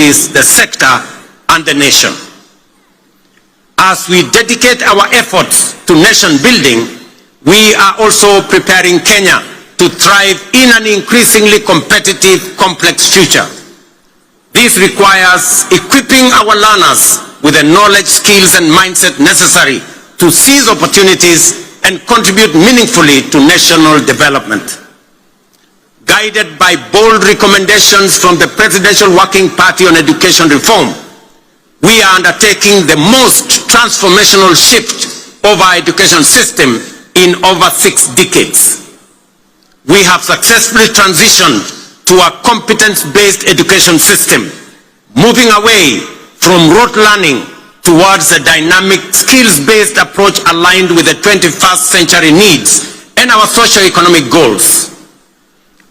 is the sector and the nation. As we dedicate our efforts to nation building, we are also preparing Kenya to thrive in an increasingly competitive, complex future. This requires equipping our learners with the knowledge, skills, and mindset necessary to seize opportunities and contribute meaningfully to national development. Guided by bold recommendations from the Presidential Working Party on Education Reform, we are undertaking the most transformational shift of our education system in over 6 decades. We have successfully transitioned to a competence-based education system, moving away from rote learning towards a dynamic, skills-based approach aligned with the 21st century needs and our socio-economic goals.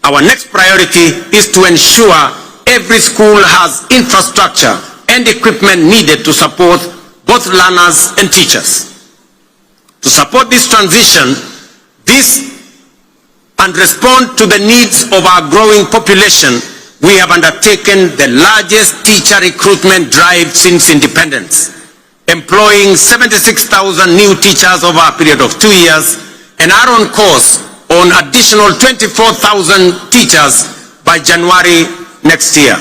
Our next priority is to ensure every school has infrastructure and equipment needed to support both learners and teachers. To support this transition, and respond to the needs of our growing population, we have undertaken the largest teacher recruitment drive since independence, employing 76,000 new teachers over a period of 2 years, and are on course on additional 24,000 teachers by January next year.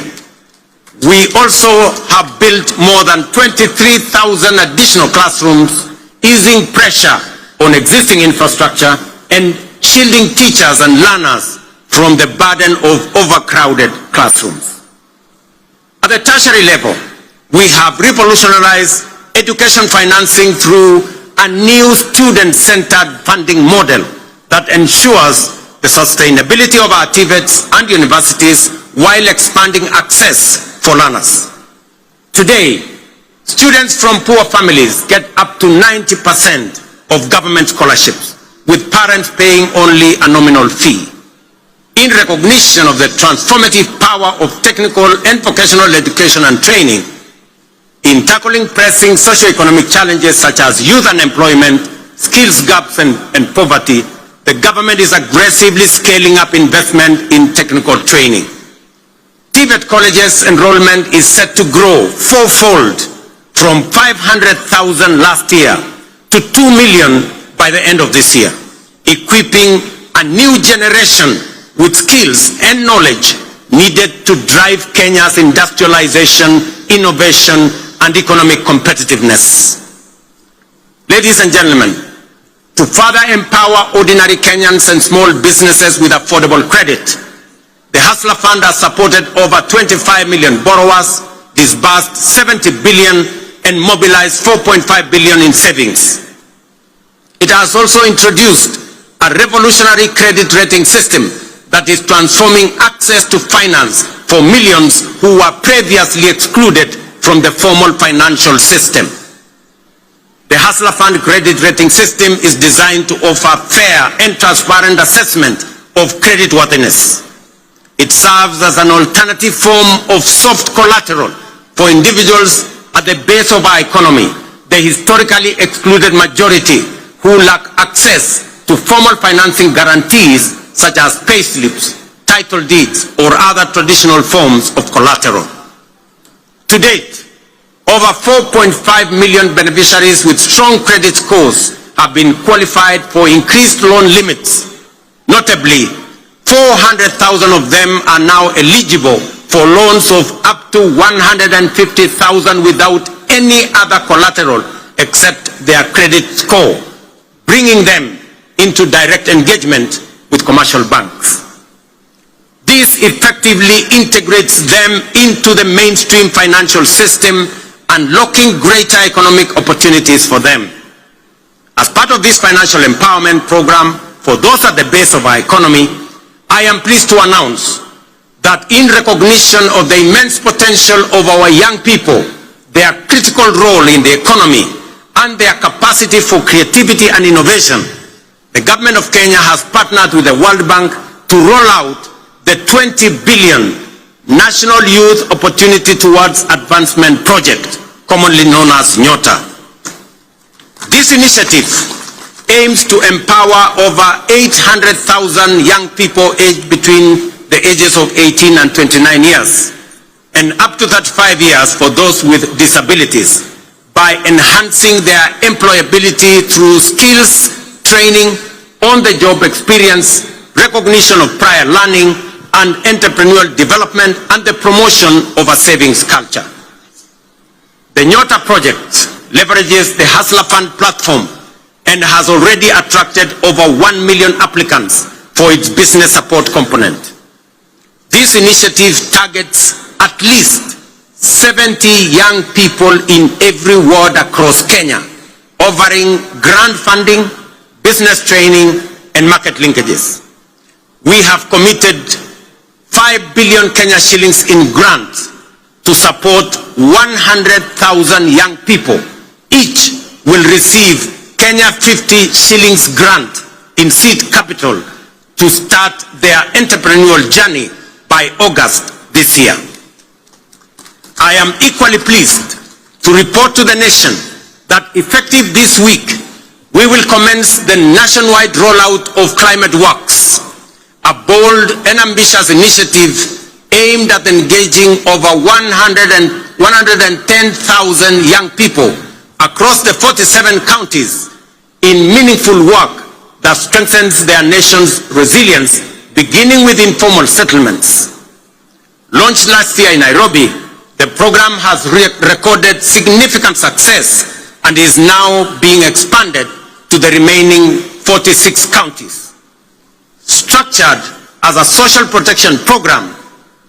We also have built more than 23,000 additional classrooms, easing pressure on existing infrastructure and shielding teachers and learners from the burden of overcrowded classrooms. At the tertiary level, we have revolutionized education financing through a new student-centered funding model that ensures the sustainability of our TVETs and universities while expanding access for learners. Today, students from poor families get up to 90% of government scholarships, with parents paying only a nominal fee. In recognition of the transformative power of technical and vocational education and training, in tackling pressing socio-economic challenges such as youth unemployment, skills gaps, and poverty, the government is aggressively scaling up investment in technical training. TVET colleges enrollment is set to grow fourfold from 500,000 last year to 2 million by the end of this year, equipping a new generation with skills and knowledge needed to drive Kenya's industrialization, innovation, and economic competitiveness. Ladies and gentlemen, to further empower ordinary Kenyans and small businesses with affordable credit, the Hustler Fund has supported over 25 million borrowers, disbursed 70 billion, and mobilized 4.5 billion in savings. It has also introduced a revolutionary credit rating system that is transforming access to finance for millions who were previously excluded from the formal financial system. The Hustler Fund credit rating system is designed to offer fair and transparent assessment of creditworthiness. It serves as an alternative form of soft collateral for individuals at the base of our economy, the historically excluded majority who lack access to formal financing guarantees such as payslips, title deeds, or other traditional forms of collateral. To date, over 4.5 million beneficiaries with strong credit scores have been qualified for increased loan limits. Notably, 400,000 of them are now eligible for loans of up to 150,000 without any other collateral except their credit score, bringing them into direct engagement with commercial banks. This effectively integrates them into the mainstream financial system, unlocking greater economic opportunities for them. As part of this financial empowerment program for those at the base of our economy, I am pleased to announce that in recognition of the immense potential of our young people, their critical role in the economy, and their capacity for creativity and innovation, the government of Kenya has partnered with the World Bank to roll out the 20 billion National Youth Opportunity Towards Advancement Project, commonly known as NYOTA. This initiative aims to empower over 800,000 young people aged between the ages of 18 and 29 years. and up to 35 years for those with disabilities by enhancing their employability through skills, training, on-the-job experience, recognition of prior learning, and entrepreneurial development, and the promotion of a savings culture. The Nyota project leverages the Hustler Fund platform and has already attracted over 1 million applicants for its business support component. This initiative targets at least 70 young people in every ward across Kenya, offering grant funding, business training, and market linkages. We have committed 5 billion Kenya shillings in grants to support 100,000 young people. Each will receive Kenya 50 shillings grant in seed capital to start their entrepreneurial journey by August this year. I am equally pleased to report to the nation that effective this week, we will commence the nationwide rollout of Climate Works, a bold and ambitious initiative aimed at engaging over 110,000 young people across the 47 counties in meaningful work that strengthens their nation's resilience, beginning with informal settlements. Launched last year in Nairobi, the program has recorded significant success and is now being expanded to the remaining 46 counties. Structured as a social protection program,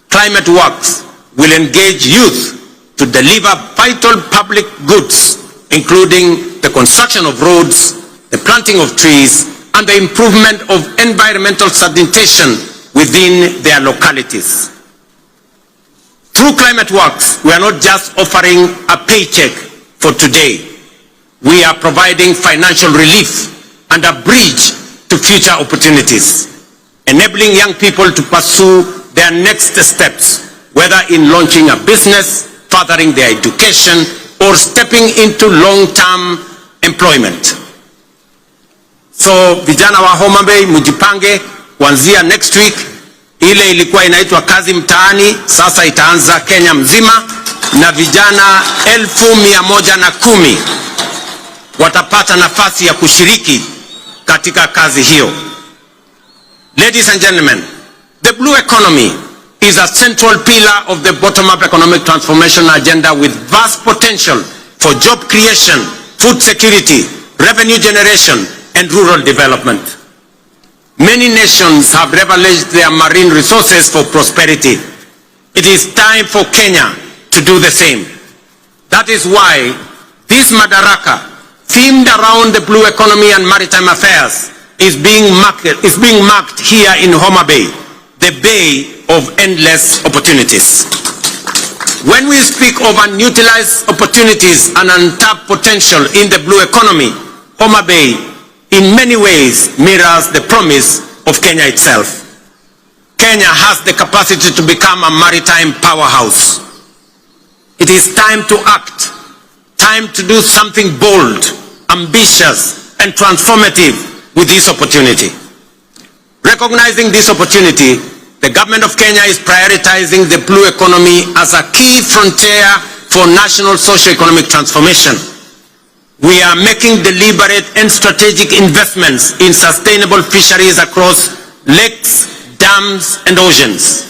Climate Works will engage youth to deliver vital public goods, including the construction of roads, the planting of trees, and the improvement of environmental sanitation within their localities. Through Climate Works, we are not just offering a paycheck for today. We are providing financial relief and a bridge to future opportunities, enabling young people to pursue their next steps, whether in launching a business, furthering their education, or stepping into long-term employment. So vijana wa Homabay, mujipange kuanzia next week. Ile ilikuwa inaitwa Kazi Mtaani, sasa itaanza Kenya mzima, na vijana 110,000 watapata nafasi ya kushiriki katika kazi hiyo. Ladies and gentlemen, the blue economy is a central pillar of the bottom-up economic transformation agenda with vast potential for job creation, food security, revenue generation, and rural development. Many nations have leveraged their marine resources for prosperity. It is time for Kenya to do the same. That is why this Madaraka, themed around the blue economy and maritime affairs, is being marked here in Homabay, the bay of endless opportunities. When we speak of unutilized opportunities and untapped potential in the blue economy, Homabay in many ways mirrors the promise of Kenya itself. Kenya has the capacity to become a maritime powerhouse. It is time to act, time to do something bold, ambitious, and transformative with this opportunity. Recognizing this opportunity, the government of Kenya is prioritizing the blue economy as a key frontier for national socio-economic transformation. We are making deliberate and strategic investments in sustainable fisheries across lakes, dams, and oceans.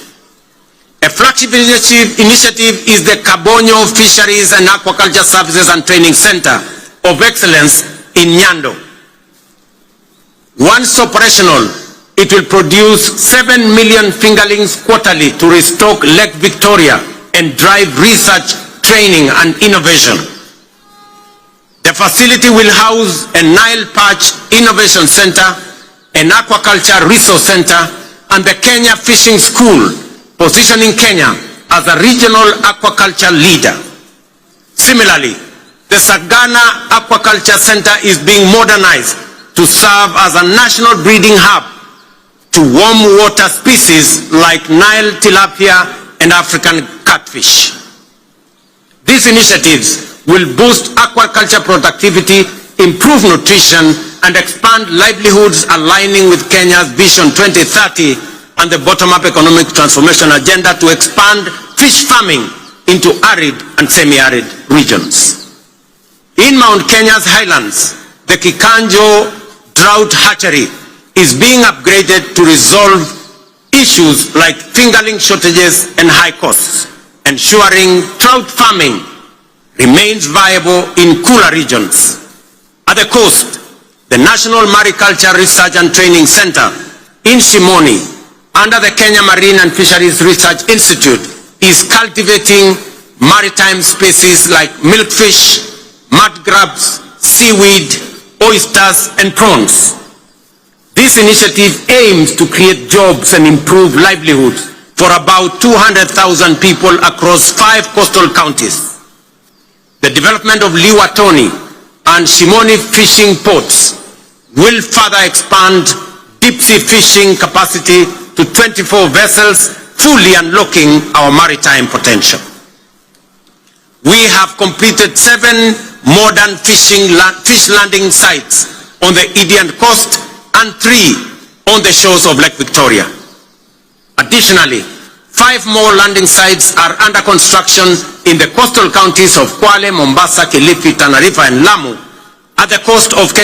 A flagship initiative is the Kabonyo Fisheries and Aquaculture Services and Training Center of Excellence in Nyando. Once operational, it will produce 7 million fingerlings quarterly to restock Lake Victoria and drive research, training, and innovation. The facility will house a Nile Perch Innovation Center, an Aquaculture Resource Center, and the Kenya Fishing School, positioning Kenya as a regional aquaculture leader. Similarly, the Sagana Aquaculture Center is being modernized to serve as a national breeding hub to warm water species like Nile tilapia and African catfish. These initiatives will boost aquaculture productivity, improve nutrition, and expand livelihoods, aligning with Kenya's Vision 2030 and the bottom-up economic transformation agenda to expand fish farming into arid and semi-arid regions. In Mount Kenya's highlands, the Kikanjo drought hatchery is being upgraded to resolve issues like fingerling shortages and high costs, ensuring trout farming remains viable in cooler regions. At the coast, the National Mariculture Research and Training Center in Shimoni, under the Kenya Marine and Fisheries Research Institute, is cultivating maritime species like milkfish, mud crabs, seaweed, oysters, and prawns. This initiative aims to create jobs and improve livelihoods for about 200,000 people across 5 coastal counties. The development of Liwatoni and Shimoni fishing ports will further expand deep sea fishing capacity to 24 vessels, fully unlocking our maritime potential. We have completed 7 modern fish landing sites on the Indian coast and 3 on the shores of Lake Victoria. Additionally, 5 more landing sites are under construction in the coastal counties of Kwale, Mombasa, Kilifi, Tana River, and Lamu at the coast of Kenya.